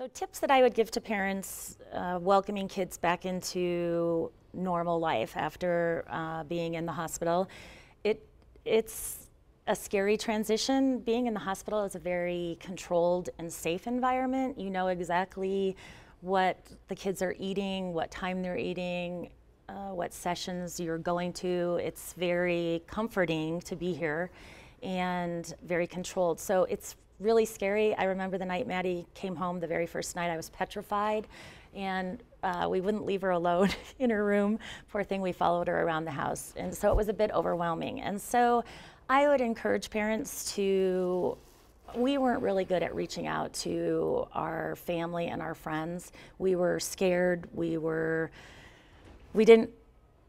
So tips that I would give to parents welcoming kids back into normal life after being in the hospital. It's a scary transition. Being in the hospital is a very controlled and safe environment. You know exactly what the kids are eating, what time they're eating, what sessions you're going to. It's very comforting to be here and very controlled. So it's really scary. I remember the night Maddie came home, the very first night I was petrified, and we wouldn't leave her alone in her room. Poor thing, we followed her around the house. And so it was a bit overwhelming. And so I would encourage parents to, we weren't really good at reaching out to our family and our friends. We were scared. We didn't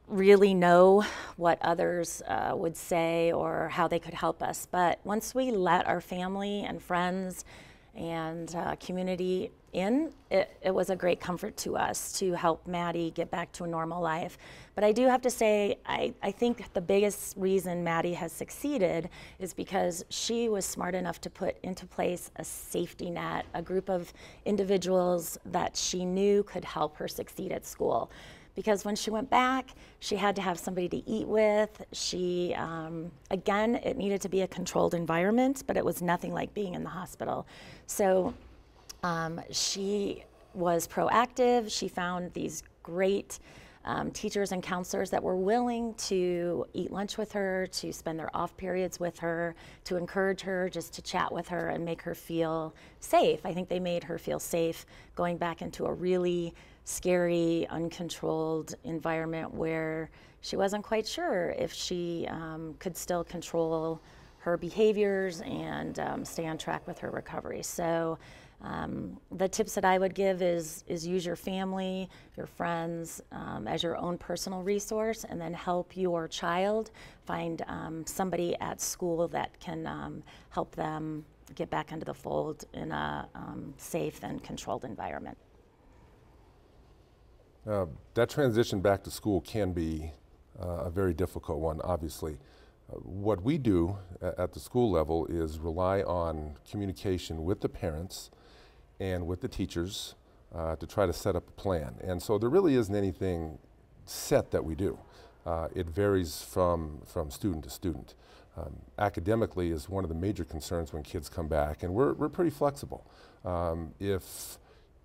really know what others would say or how they could help us. But once we let our family and friends and community in, it was a great comfort to us to help Maddie get back to a normal life. But I do have to say, I think the biggest reason Maddie has succeeded is because she was smart enough to put into place a safety net, a group of individuals that she knew could help her succeed at school. Because when she went back, she had to have somebody to eat with. She, again, it needed to be a controlled environment, but it was nothing like being in the hospital. So she was proactive. She found these great teachers and counselors that were willing to eat lunch with her, to spend their off periods with her, to encourage her, just to chat with her and make her feel safe. I think they made her feel safe going back into a really scary, uncontrolled environment where she wasn't quite sure if she could still control her behaviors and stay on track with her recovery. So the tips that I would give is use your family, your friends as your own personal resource, and then help your child find somebody at school that can help them get back into the fold in a safe and controlled environment. That transition back to school can be a very difficult one, obviously. What we do at the school level is rely on communication with the parents and with the teachers to try to set up a plan. And so there really isn't anything set that we do. It varies from student to student. Academically is one of the major concerns when kids come back, and we're pretty flexible. If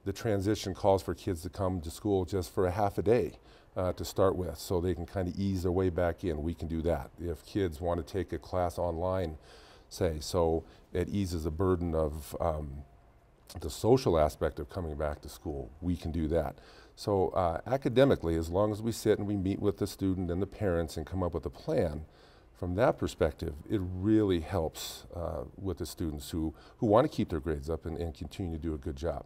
the transition calls for kids to come to school just for a half a day to start with, so they can kind of ease their way back in, we can do that. If kids want to take a class online, say, so it eases the burden of the social aspect of coming back to school, we can do that. So academically, as long as we sit and we meet with the student and the parents and come up with a plan, from that perspective, it really helps with the students who want to keep their grades up and continue to do a good job.